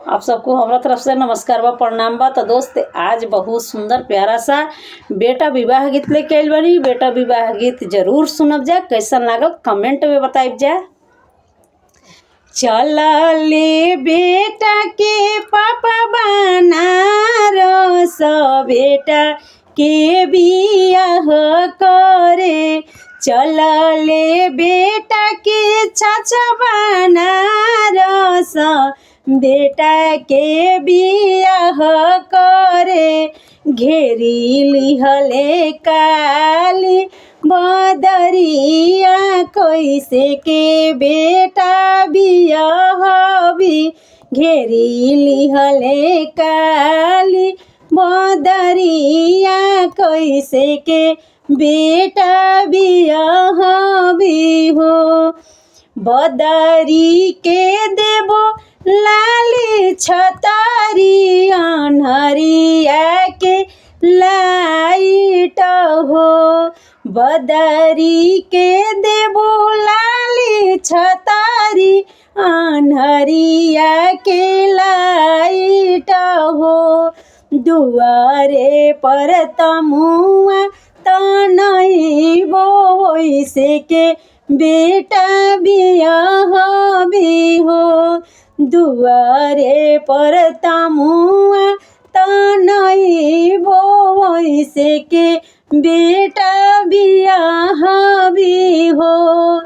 आप सबको हमारा तरफ से नमस्कार बा, प्रणाम बा। तो दोस्त आज बहुत सुंदर प्यारा सा बेटा विवाह गीत लेके आइल बानी। बेटा विवाह गीत जरूर सुनब जा, कैसन लागल कमेंट में बताइब जा। चलले बेटा के पापा बनारस, बेटा के बियाह करे। चलले बेटा के चाचा बनारस, बेटा के बियाह करे। घेरी लिहले काली बदरिया, कैसे के बेटा बियाह भी। घेरी लिहले काली बदरिया, कैसे के बेटा बियाह भी हो। बदरी के देबो लाली छतरी, अन्हरिया के लाइट हो। बदरी के देबो लाली छतरी, अन्हरिया के लाइट हो। दुआरे पर तमुआ तनइबो, वैसे के बेटा बियाह भी हो। दुआरे पर तमुआ तनइबो, वैसे के बेटा बियाह भी हो।